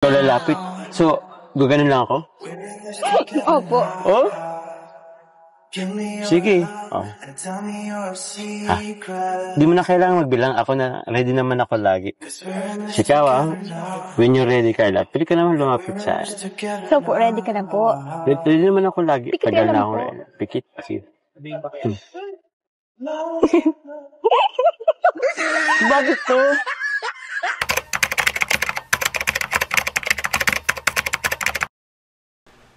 Ikaw lalapit. So, gaganon lang ako? Opo. Oh? Sige. Oh. Ha? Di mo na kailangan magbilang. Ako na, ready naman ako lagi. Ikaw when you're ready, Carla, pwede ka naman lumapit sa akin. So po, ready ka na po. Ready naman ako lagi. Pikit Tagal ka na lang ako po. ready. Pikit. Sige. Bakit to?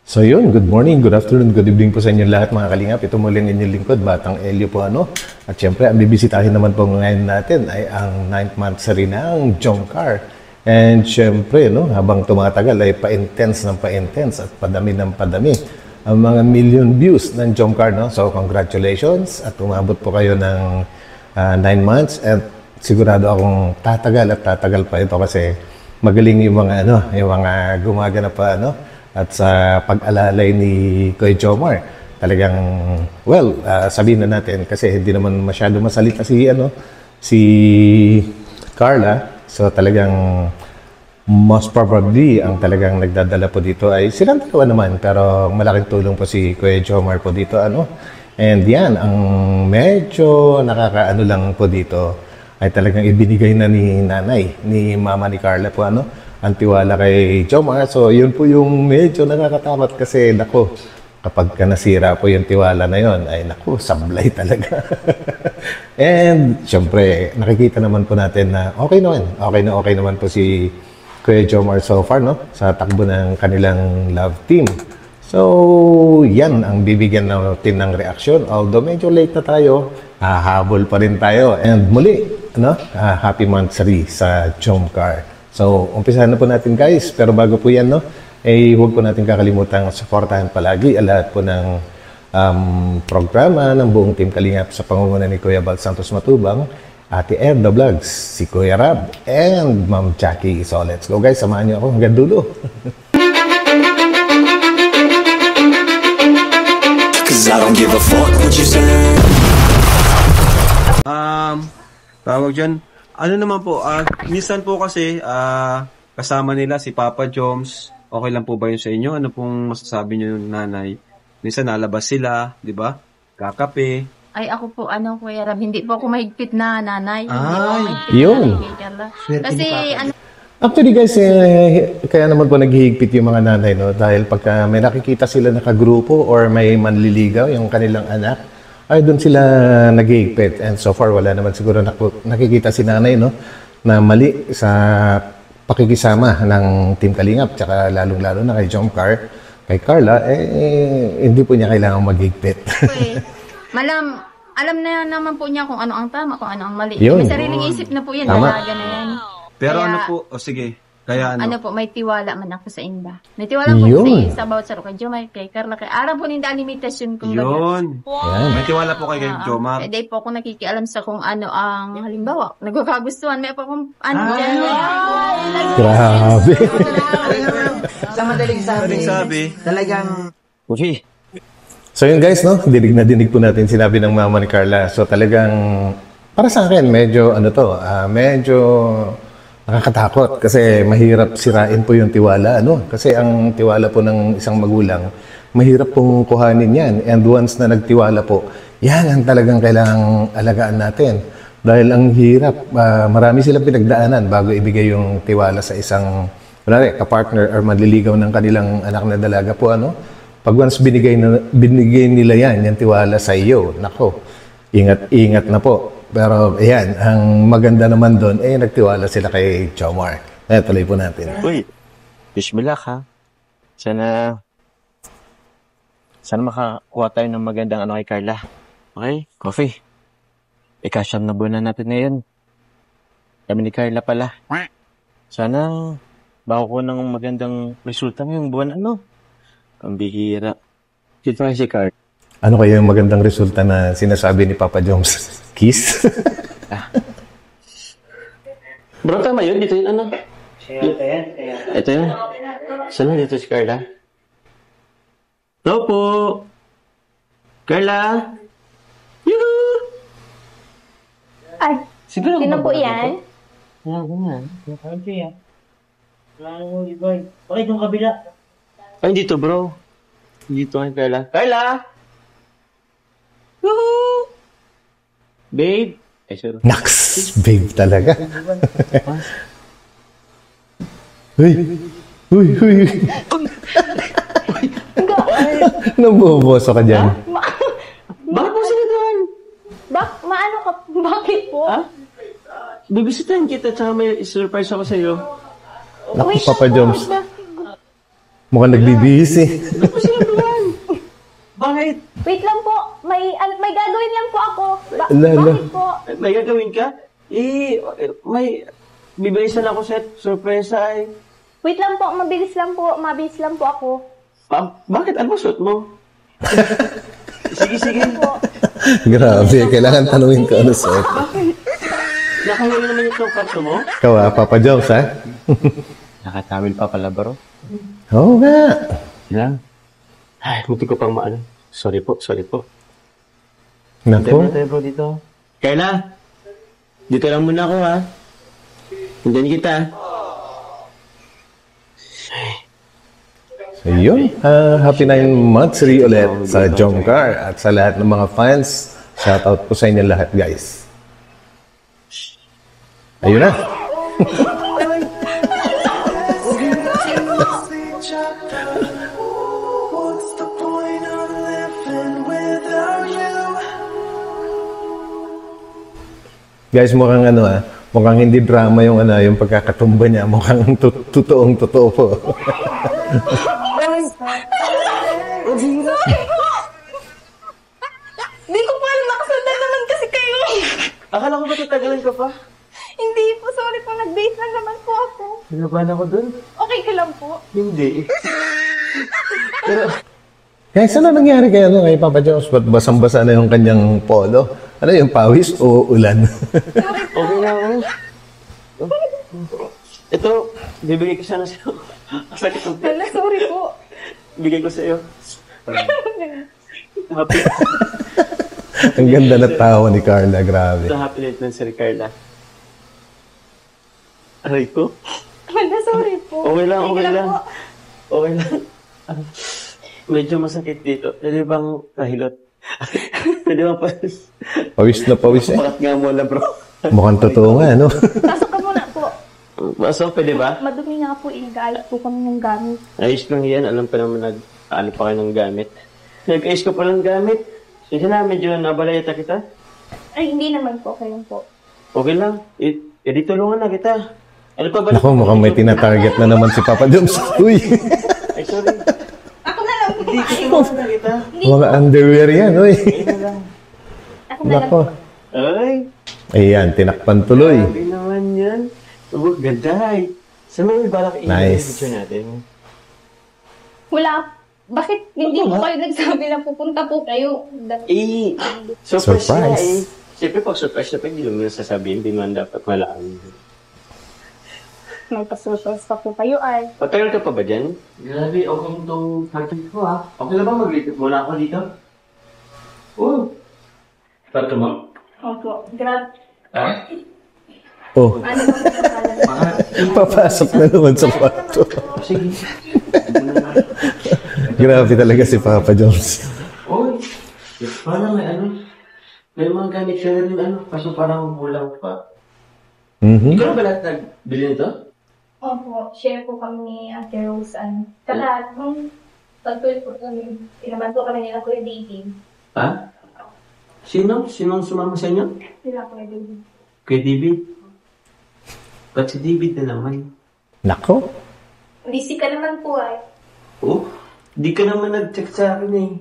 So yun, good morning, good afternoon, good evening po sa inyo lahat mga kalingap. Ito muli ang inyong lingkod, Batang Elio po ano. At syempre, ang bibisitahin naman po ngayon natin ay ang 9th month series ng Jomcar. And syempre, no, habang tumatagal ay pa-intense ng pa-intense at padami ng padami ang mga million views ng Jomcar, no. So congratulations at umabot po kayo ng 9 months at sigurado akong tatagal at tatagal pa ito kasi magaling yung mga ano, yung mga gumaganap pa ano. At sa pag-alalay ni Kuya Jomar, talagang, well, sabihin na natin kasi hindi naman masyado masalita si Carla. So talagang most probably ang talagang nagdadala po dito ay silang dalawa naman, pero malaking tulong po si Kuya Jomar po dito ano. And yan, ang medyo nakakaano lang po dito ay talagang ibinigay na ni nanay, ni mama ni Carla po ano, ang tiwala kay Jomar. So, yun po yung medyo nakakatakot kasi, nako, kapag ka nasira po yung tiwala na yun, ay nako, sablay talaga. And, syempre, nakikita naman po natin na okay naman po si Kuya Jomar so far, no? Sa takbo ng kanilang love team. So, yan ang bibigyan natin ng reaksyon. Although medyo late na tayo, hahabol pa rin tayo. And muli, no? Happy monthsary sa Jomcar. So, umpisahan na po natin guys. Pero bago po yan, no, huwag po natin kakalimutan suportahan palagi lahat po ng programa ng buong Team Kalingap sa pangunguna ni Kuya Bal Santos Matubang, Ate Erda Vlogs, si Kuya Rab, and Ma'am Jackie. So, let's go guys. Samahan niyo ako hanggang dulo. I don't give a fuck what you say. Tawag dyan, ano naman po, minsan po kasi kasama nila si Papa Joms. Okay lang po ba yun sa inyo? Ano pong masasabi niyo yung nanay? Minsan nalabas sila, di ba? Kakape. Ay, ako po, Kuya Rab, hindi po ako mahigpit na nanay. Hindi Ay, po ako mahigpit yun. na kay Carla. Kasi, Actually guys, kaya naman po naghihigpit yung mga nanay, no? Dahil pagka may nakikita sila nakagrupo or may manliligaw yung kanilang anak, ay doon sila naghihigpit. And so far, wala naman siguro nakikita si nanay, no? Na mali sa pakikisama ng Team Kalingap, tsaka lalong-lalo na kay Jomcar, kay Carla, hindi po niya kailangang maghigpit. alam na naman po niya kung ano ang tama, kung ano ang mali. Yun. May sariling isip na po yan, Tama. dalaga na yan. Pero Kaya, ano po, sige, kaya ano? ano po, may tiwala man ako sa inda. May tiwala po Yun. sa bawat saro kay Jomar, kay Carla, kay Aram po ninda limitasyon kung Yun. Yan. May tiwala po kay Jomar. Hindi po ako nakikialam sa kung ano ang, halimbawa, nagkakagustuhan, may po kung ano dyan. Grabe. Sa madaling sabi, talagang So yun guys, no? Dinig na dinig po natin sinabi ng mama ni Carla. So talagang, para sa akin, medyo medyo nakakatakot kasi mahirap sirain po yung tiwala, ano? Kasi ang tiwala po ng isang magulang, mahirap pong kuhanin yan. And once na nagtiwala po, yan ang talagang kailangang alagaan natin. Dahil ang hirap, marami silang pinagdaanan bago ibigay yung tiwala sa isang, kapartner or manliligaw ng kanilang anak na dalaga po, ano? Pag once binigay nila yan, yung tiwala sa iyo, nako, ingat na po. Pero ayan, ang maganda naman doon, nagtiwala sila kay Jomar. Tuloy po natin. Uy, wish me luck ha. Sana makakuha tayo ng magandang kay Carla. Okay, coffee. Ikasyam na buwan na natin ngayon. Kami ni Carla pala. Sana makukuha ng magandang resulta ngayong buwan Ang bihira. Dito kayo si Carla. Ano kaya yung magandang resulta na sinasabi ni Papa Joms? Kiss? Bro, tama yun? Dito yun, Ito yun? Saan dito si Carla? Hello po! Carla? Yoo! Ay, Siguro sino po yan? Ganyan. Bakit yung kabila? Ay, dito bro. Dito kay Carla. Carla! Woohoo! Babe! Ay, sure. Naks! Babe talaga. Uy! Uy! Uy! Nabuboso ka dyan. Bakit mo sila doon? Maano ka? Bakit po? Ha? Bibisitahin kita tsaka may surprise ako sa'yo. Naku, Papa Joms. Mukhang nagbibihis eh. Bakit mo sila doon? Bakit? Wait lang po. May gagawin lang po ako. Lala. Bakit po? May gagawin ka? May bibilisan ako sa surpresa ay. Wait lang po. Mabilis lang po ako. Bakit? Ano suot mo? Sige. Grabe, kailangan tanungin ko ano suot. Nakahuli naman yung karto mo? Ikaw Papa Joms ha? Nakatawil pa pala bro. Oo nga. Ilang? Ay, buti ko pang maano. Sorry po. Naku. Tayo bro dito. Kayla, dito lang muna ako ha. Hindihan kita. So yun, happy 9 months ulit sa Jomcar at sa lahat ng mga fans. Shoutout po sa inyo lahat guys. Ayun na. Guys, mukhang mukhang hindi drama yung pagkakatumba niya. Mukhang totoong-totoo po. Hindi ko pa alam, nakasundan naman kasi kayo. Akala ko ba tatagalan ka pa? Hindi po, sorry po, nag-base lang naman po ako. Pinabahan ako dun? Okay ka lang po. Hindi. Guys, ano nangyari kay Papa Jones? Ba't basang-basa na yung kanyang polo? Ano yung pawis o ulan? Okay na ako. Ito, bibigay ko sana sa'yo. Sakit ng Hala, sorry po. bigay ko sa'yo. Happy. Ang ganda na tawa ni Carla, grabe. Ito, happy night ng Sir Carla. Aray ko. Hala, sorry po. Okay lang. po. Okay lang. Medyo masakit dito. Pwede bang kahilot? Pwede bang Pawis na pawis eh. pakat nga mo na bro? Mukhang totoo nga, no? Pasok ka muna po. Maso, pwede ba? Madumi nga po. Igayos po kami ng gamit. Ayos lang yan. Alam pa naman ano pa kayo ng gamit. Nag-ayos ko pa ng gamit. Sige na, medyo nabalayata kita. Ay, hindi naman po. Kayo po. Okay lang. Di tulungan na kita. Ano pa ba? Ako, mukhang may tinatarget na naman si Papa Jones. Uy! Ay, sorry. Ako na lang po. Hindi, tulungan na kita. Mga underwear yan, uy. Ayun na lang. Ako na lang Nako. po. Ay, Ayan, tinakpan tuloy. grabe naman yan. Oh, ganda eh. Saan mo may balak Nice. picture natin? Wala. Bakit hindi po kayo nagsabi na pupunta po kayo? Surprise. Surprise. Sila eh. Siyempre pag surprise na hindi naman sasabihin, hindi man dapat malaman. May pasurprise pa po kayo ay. Patagal ka pa ba dyan? Grabe, okay itong party ko ha. Okay na ba mag-repeat muna ako dito? Oo. Parto mo? Opo. Grabe. Ha? Oh, Ano ba po pangalan? papasok na naman sa kwarto. Sige. Grabe talaga si Papa Jones. Uy, parang may mga gamit ka na rin kaso parang kulang pa. Mhm. Ikaw na ba lahat nagbili nito? Opo. Share po kami ni Ate Rose. Tsaka, nung pag-12 po kami, pinabanto kami nila Kuya David. Ha? Sinong sumama sa inyo? Sila Kuya David. Kay David? Ba't si David na naman? Nako. Busy ka naman po ay. Oh, di ka naman nag-text sa akin eh.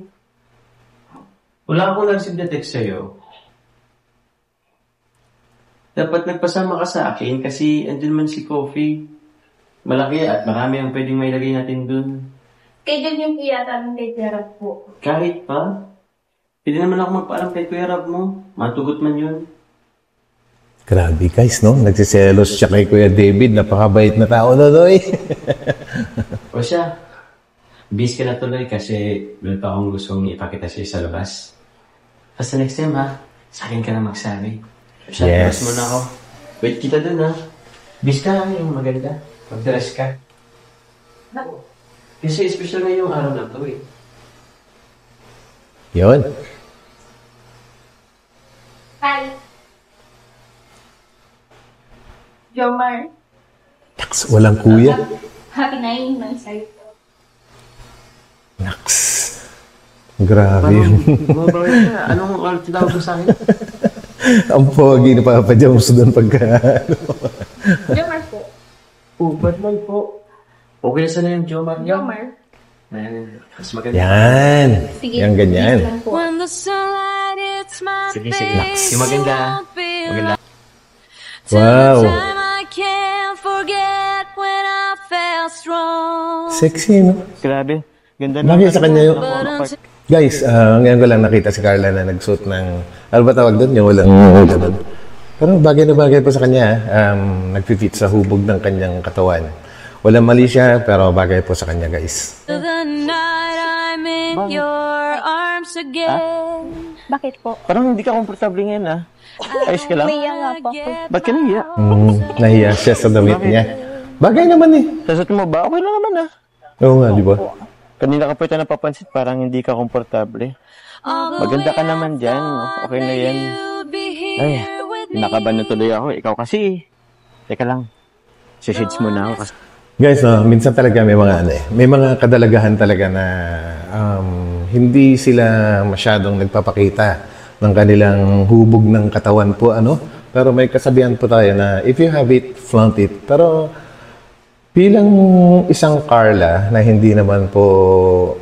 Wala akong nag-receive na text sa'yo. Dapat nagpasama ka sa akin kasi andun man si Coffee. Malaki at marami ang pwedeng mailagay natin dun. Kay John yung kiyata ng kay Gerard po. Kahit pa, pwede naman ako magpaalam kay Kuya Rab mo. Matugot man yun. Grabe guys, no? Nagsiselos siya kay Kuya David. Napakabait na tao na doy. O siya, bis ka na tuloy kasi meron pa akong gustong ipakita sa'yo sa labas. Basta next time ha, sa akin ka na magsabi. Siya, Yes. labas muna ako. Wait kita dun ha. Bis ka yung maganda. Mag-dress ka. Kasi special na yung araw na to eh. Yun. Hi. Jomar. Naks, walang kuya. Happy 9 months sa'yo. Naks. Grabe yun. Bumabawin ka. Anong oras tinawag mo sa akin? Ang pogi na Papa Joms doon pagka... Jomar po. Ba't man po? Okay na sana yung Jomar niya. Jomar. Mas maganda. Yan. Sige. Yan ganyan. Please lang po. Sige. Yung maganda. Maganda. Wow. Sexy, no? Grabe. Ganda na. Bagay sa kanya yun. Guys, ngayon ko lang nakita si Carla na nagsuot ng... Ano ba tawag doon? Yung walang... ganun. Pero bagay na bagay po sa kanya. Nagpipit sa hubog ng kanyang katawan. Walang mali siya, pero bagay po sa kanya, guys. Bakit po? Parang hindi ka komportable ngayon ah. Ayos ka lang? Naiya nga po. Ba't ka nahiya? Nahiya siya sa damit niya. Bagay naman eh. Sasot mo ba? Okay lang naman ah. Oo nga, di ba? Kanina ka pa ito napapansin, parang hindi ka komportable. Maganda ka naman dyan. Okay na yan. Ay, nakaban na tuloy ako. Ikaw kasi. Teka lang. Shades mo na ako kasi. Guys, minsan talaga may mga may mga kadalagahan talaga na hindi sila masyadong nagpapakita ng kanilang hubog ng katawan po, Pero may kasabihan po tayo na if you have it, flaunt it. Pero bilang isang Carla na hindi naman po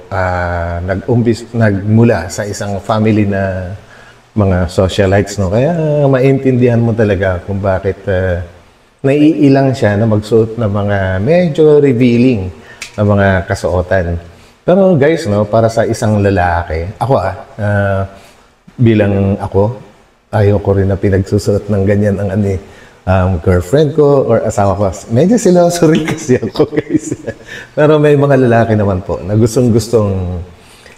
nagmula sa isang family na mga socialites, no? Kaya maintindihan mo talaga kung bakit naiilang siya na magsuot ng mga medyo revealing na mga kasuotan. Pero guys, para sa isang lalaki, ako bilang ako, ayaw ko rin na pinagsusuot ng ganyan ang girlfriend ko or asawa ko. Medyo siloso rin kasi ako, guys. Pero may mga lalaki naman po na gustong-gustong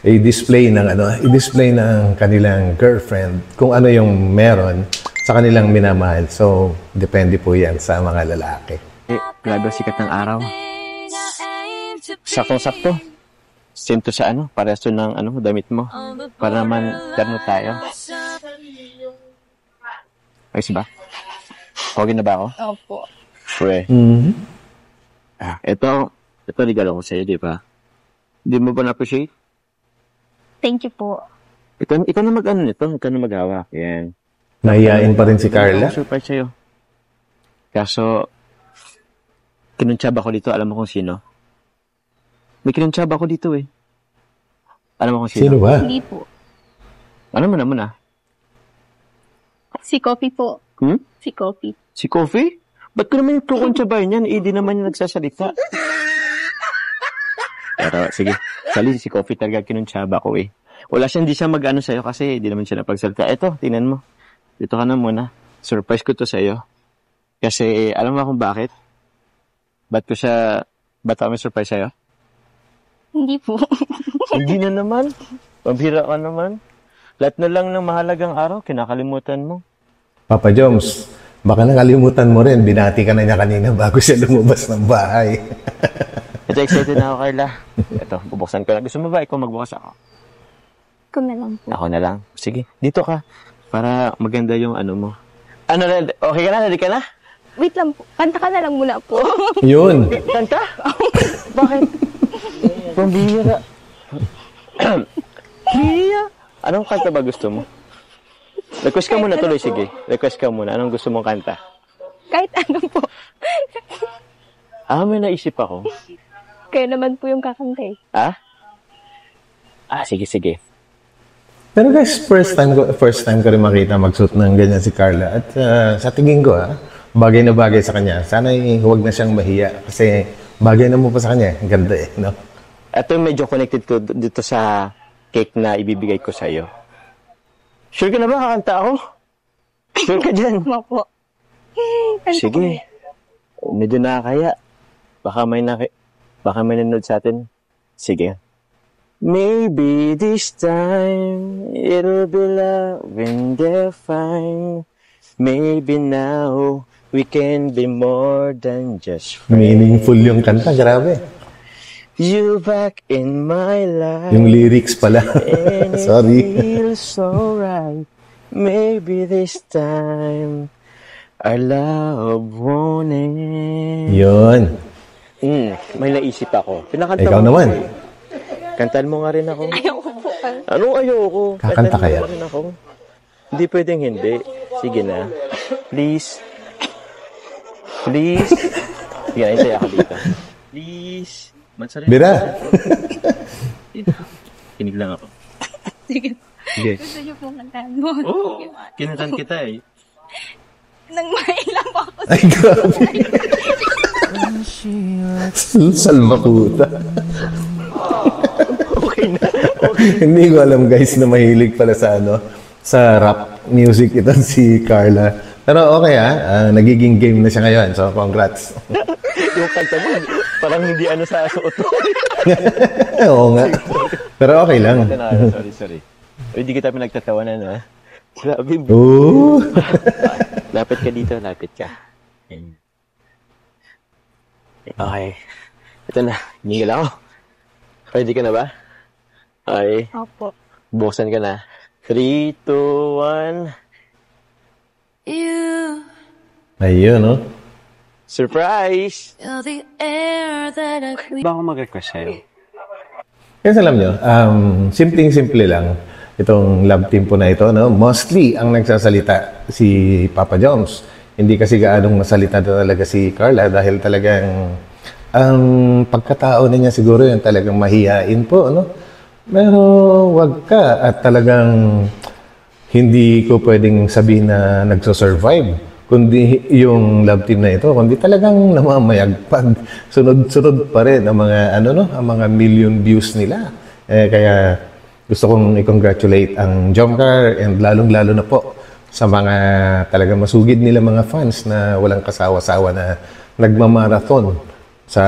i-display ng kanilang girlfriend kung ano yung meron sa kanilang minamahal. So, depende po yan sa mga lalaki. Grabe sikat ng araw. Saktong-sakto. Same to sa pareso ng damit mo. Para naman terno tayo. Ayos ba? Okay na ba ako? Opo. Pwede. Ito regalo ko sa'yo, di ba? Hindi mo ba na-appreciate? Thank you po. Ikaw na nito. Ikaw na mag-hawak. Yan. Nahiyain pa rin si Carla. Surprise sa'yo. Kaso, kinuntsaba ko dito. Alam mo kung sino? May kinuntsaba ko dito eh. Alam mo kung sino? Sino ba? Hindi po. Ano mo naman Si Coffee po. Si Coffee. Si Coffee? Ba't ko naman yung kukuntsabahin yan? Di naman yung nagsasalita. Pero sige, si Coffee talaga kinuntsaba ko eh. Hindi siya mag-ano sa'yo kasi di naman siya napagsalita. Eto, tingnan mo. Dito ka na muna. Surprise ko to sa'yo. Kasi alam mo kung bakit? Ba't ako may surprise sa'yo? Hindi po. Hindi na naman. Pambira ka naman. Lahat na lang ng mahalagang araw, kinakalimutan mo. Papa Joms, baka nakalimutan mo rin. Binati ka na niya kanina bago siya lumabas ng bahay. Ito, excited na ako, Carla. Ito, bubuksan ko na. Gusto mo ba ikaw magbukas ako? Ikaw na lang po. Ako na lang. Sige, dito ka. Para maganda yung mo. Okay ka na? Ready ka na? Wait lang po. Kanta ka na lang muna po. Yun. Kanta? Bakit? Pambihira. Bihira? Anong kanta ba gusto mo? Request ka muna tuloy, sige. Request ka muna. Anong gusto mong kanta? Kahit ano po. May naisip ako. Kaya naman po yung kakanta eh. Sige. Pero guys, first time ko rin makita magsuot ng ganyan si Carla. At sa tingin ko, bagay na bagay sa kanya. Sana huwag na siyang mahiya. Kasi bagay na mo pa sa kanya. Ang ganda eh, no? Ito medyo connected ko dito sa cake na ibibigay ko sa'yo. Sure ka na ba kakanta ako? Sure ka dyan? Opo. Sige. Medyo nakakaya. Baka may nanonood sa atin. Sige. Maybe this time it'll be love when they're fine. Maybe now We can be more than just friends. Meaningful yung kanta, grabe. You back in my life. Yung lyrics pala. And it Sorry. feels so right. Maybe this time our love won't end. Yun. May naisip ako. Pinakanta Ikaw mo naman. ako eh. Kantahan mo nga rin ako. Ayoko po. Anong ayoko? Kakanta Kantahan mo kaya? nga rin ako. Hindi pwedeng hindi. Sige na. Please. Please. Sige na, hintay ako dito. Please. Mansari. Bira. Kinig lang ako. Sige. Sige. Gusto niyo pong kantahan mo. Oo. Kinantan kita eh. Nang mailang po ako. Ay, grabe. Salmakuta. Okay na. Hindi ko alam guys na mahilig pala sa sa rap music ito si Carla. Pero okay nagiging game na siya ngayon. So congrats. Yung kanta mo, parang hindi sa suot mo. Oo nga. Pero okay lang. Sorry. Hindi kita pinagtatawanan ha. Grabe. Oo. Lapit ka dito, lapit ka. Okay. Ito na, hinihil ako. Ready ka na ba? Okay. Opo. Buksan ka na. 3, 2, 1. You Ayun, no? Surprise! feel the air that I breathe. Ba ako mag-request sa'yo? Kasi alam nyo, simpleng-simple lang itong love team po na ito, no? Mostly ang nagsasalita si Papa Joms. Hindi kasi gaanong masalita talaga si Carla dahil talagang ang pagkatao na niya siguro yung talagang mahihain po, no? Pero wag ka at talagang hindi ko pwedeng sabihin na nagsosurvive kundi yung love team na ito, kundi talagang namamayagpag. Sunod-sunod pa rin ang mga ang mga million views nila. Kaya gusto kong i-congratulate ang Jomcar and lalong-lalo na po sa mga talagang masugid nila mga fans na walang kasawa-sawa na nagmamarathon sa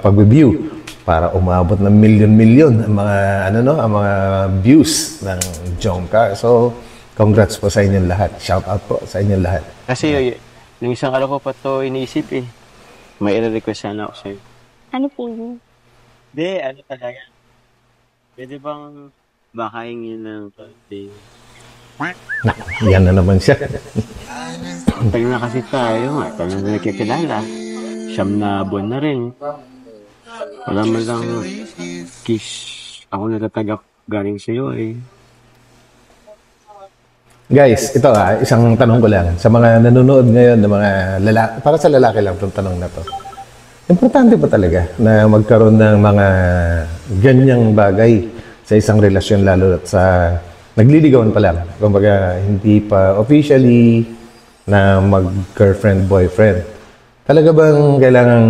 pag-view para umabot ng milyon-milyon ang mga ang mga views ng Jomcar. So congrats po sa inyong lahat. Shout out po sa inyong lahat. Kasi yung isang araw ko pa to iniisip eh. May i-request sana ako sa'yo. Ano po yun? Hindi, talaga. Pwede bang baka hingin ng konting... Yan na naman siya. Tagal na kasi tayo nga. Tagal na nakikilala. Siyam na buwan na rin. Wala man lang kiss. Ako natatagak galing sa'yo eh. Guys, ito isang tanong ko lang. Sa mga nanonood ngayon ng mga lalaki, para sa lalaki lang itong tanong na to. Importante ba talaga na magkaroon ng mga ganyang bagay sa isang relasyon lalo at sa nagliligawan pa lang? Kumbaga, hindi pa officially na mag-girlfriend, boyfriend. Talaga bang kailangang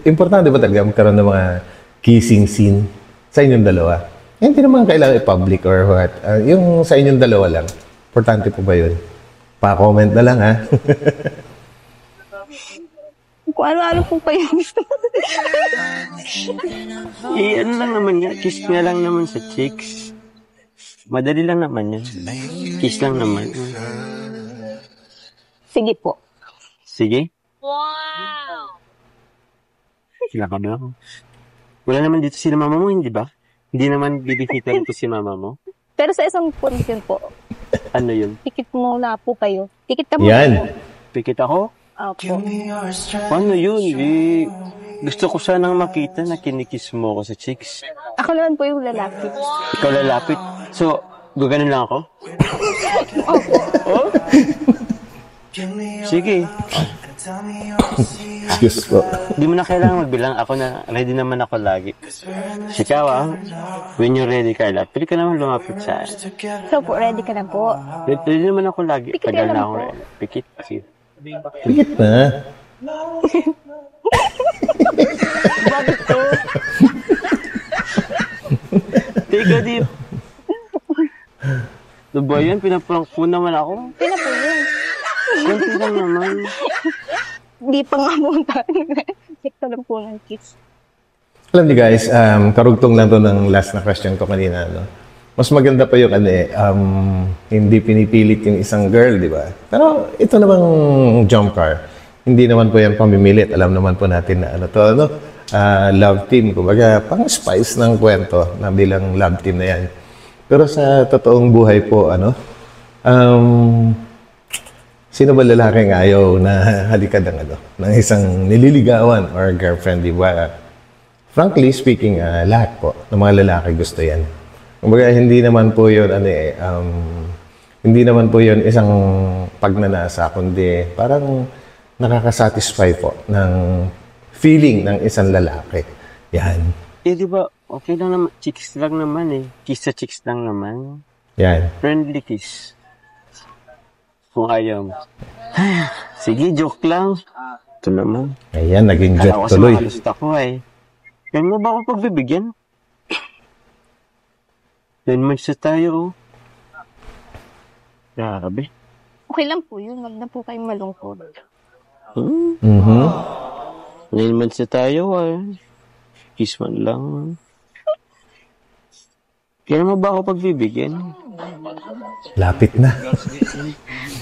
importante ba talaga magkaroon ng mga kissing scene sa inyong dalawa? Hindi naman kailangan i-public or what. Yung sa inyong dalawa lang. Importante po ba yun? Pa-comment na lang, ha? Kung ano-ano po pa yung gusto mo. Ano lang naman yan. Kiss nga lang naman sa cheeks. Madali lang naman yan. Kiss lang naman. Sige po. Sige? Wow! Sila ka ba ako? Wala naman dito sila mama mo, hindi ba? Hindi naman bibisita dito si mama mo? Pero sa isang condition po, Ano yun? tikit muna po kayo. Tikit ka Yan. muna po. Pikit ako? Opo. Ano yun? Gusto ko sanang makita na kinikiss mo ako sa cheeks. Ako naman po yung lalaki. Ikaw lalapit. So, gaganon lang ako? Oh? Sige. Diyos ko. Di mo na kailangan magbilang. Ako na, ready naman ako lagi. Ikaw when you're ready, Carla, pwede ka naman lumapit sa akin. So po, ready ka na po. Ready naman ako lagi. Pikit Tagal ka na lang ako po. ready. Pikit. Sige. Pikit na. Bakit po? Teka, di. Ano ba yan? Pinaprank po naman ako. Sino po yun? Kunti lang naman. Di pa nga po tayo. Check lang po ng kiss. Alam niyo guys, karugtong lang to ng last na question ko kanina. No? mas maganda pa yung hindi pinipilit yung isang girl, di ba? Pero ito namang jump car, hindi naman po yan pamimilit. Alam naman po natin na love team, kumbaga pang-spice ng kwento na bilang love team na yan. Pero sa totoong buhay po, sino ba lalaking ayaw na halikan ng isang nililigawan or girlfriend, di ba? Frankly speaking, lahat po ng mga lalaki gusto yan. Kumbaga, hindi naman po yun, hindi naman po yun isang pagnanasa, kundi parang nakakasatisfy po ng feeling ng isang lalaki. Yan. Di ba, okay lang naman, chicks lang naman Kiss sa chicks lang naman. Yan. Friendly kiss. Kung ayaw mo. Sige, joke lang. Ito naman. Ayan, naging joke Kala ko tuloy. sa makalust ako Kaya mo ba ako pagbibigyan? 10 months na tayo, Grabe. Okay lang po yun. Huwag na po kayong malungkot. 9 months na tayo, Kiss man lang. Kaya mo ba ako pagbibigyan? Lapit na.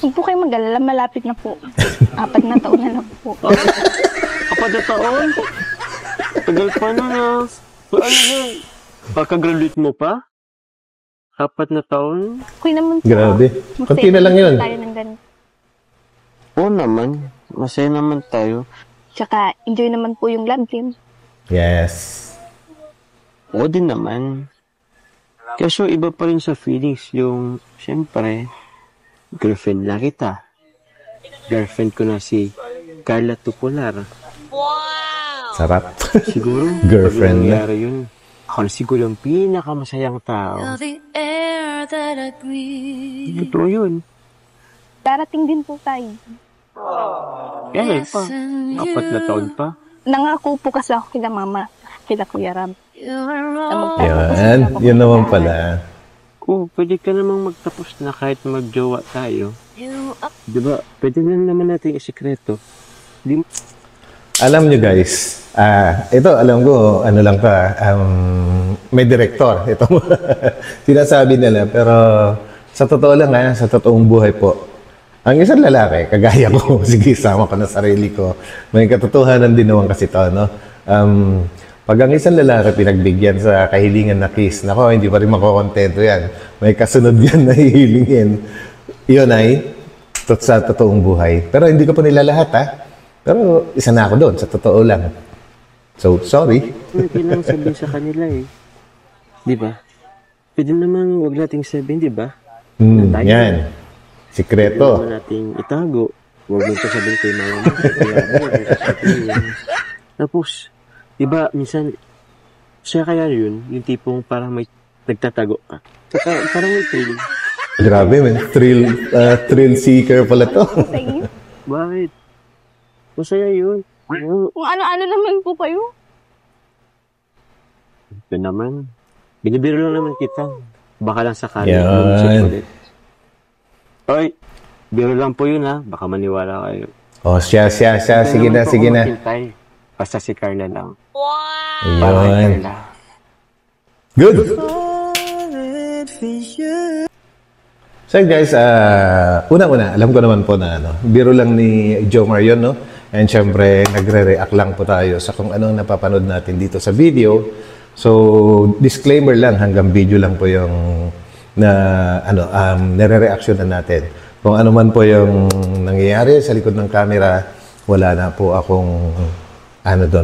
Huwag po kayong mag-alala. Malapit na po. 4 na taon na lang po. 4 na taon? Tagal pa na. Ano yun? Pagka-graduate mo pa? 4 na taon? Okay naman po. Grabe. Kunti na lang yun. Tayo ng ganun. Oo naman. Masaya naman tayo. Tsaka, enjoy naman po yung love team. Yes. Oo din naman. Kaso iba pa rin sa feelings yung, siyempre, girlfriend lang kita. Girlfriend ko na si Carla Tupular. Sarap. Siguro, Girlfriend pag na. nangyari yun, ako na siguro yung pinakamasayang tao. Totoo yun. Darating din po tayo. Kailan pa? 4 na taon pa? Nangako po kasi ako kila mama, kila Kuya Ram. Yan. Yun naman pala. Oo, pwede ka namang magtapos na kahit magjowa tayo. Diba? Pwede na naman natin isikreto. Alam nyo guys, ito alam ko, lang to, may director. Ito sinasabi nila, pero sa totoo lang, sa totoong buhay po, ang isang lalaki, kagaya ko, sige, sama ko na sarili ko, may katotohanan din naman kasi ito, no? Pag ang isang lalaki pinagbigyan sa kahilingan na kiss, nako, hindi pa rin makokontento yan. May kasunod yan na hihilingin. Yun ay, sa totoong buhay. Pero hindi ko pa nila lahat, Pero isa na ako doon, sa totoo lang. So, sorry. May kailangan sabihin sa kanila Di ba? Pwede naman huwag nating sabihin, di ba? Yan. Sikreto. Huwag nating itago. Huwag mo ito sabihin kay mama mo. Tapos, di ba, minsan, siya kaya yun, yung tipong parang may nagtatago ka. Saka, parang may thrill. Grabe, man. Thrill seeker pala to. Bakit? Masaya yun. Kung ano-ano naman po kayo. Ito naman. Binibiro lang naman kita. Baka lang sakali. Yan. Oy, biro lang po yun Baka maniwala kayo. Oh, siya. Sige na. Maghintay. Basta si Carla lang. Para kay Yun. Carla. Good. So guys, una-una, alam ko naman po na biro lang ni Jomar yun, no? And syempre, nagre-react lang po tayo sa kung anong napapanood natin dito sa video. So, disclaimer lang, hanggang video lang po yung nire-reaction na natin. Kung ano man po yung nangyayari sa likod ng camera, wala na po akong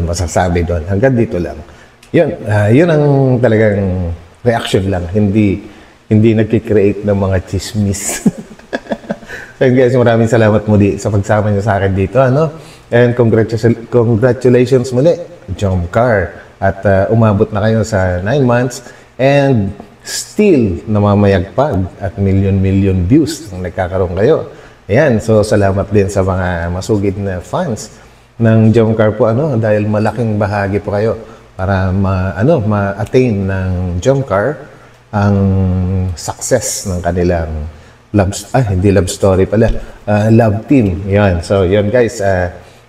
masasabi doon. Hanggang dito lang. Yun ang talagang reaction lang. Hindi nagkikreate ng mga chismis. So guys, maraming salamat muli sa pagsama niyo sa akin dito. And congratulations muli, Jomcar. At umabot na kayo sa 9 months and still namamayagpag at million views ang nagkakaroon kayo. Ayan, so salamat din sa mga masugid na fans ng Jomcar po dahil malaking bahagi po kayo para ma-attain ng Jomcar ang success ng kanilang hindi love story pala, love team. Yan. So, yun guys,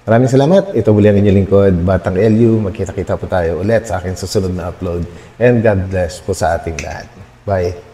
maraming salamat. Ito muli ang inyong lingkod, Batang LU. Magkita-kita po tayo ulit sa aking susunod na upload. And God bless po sa ating lahat. Bye.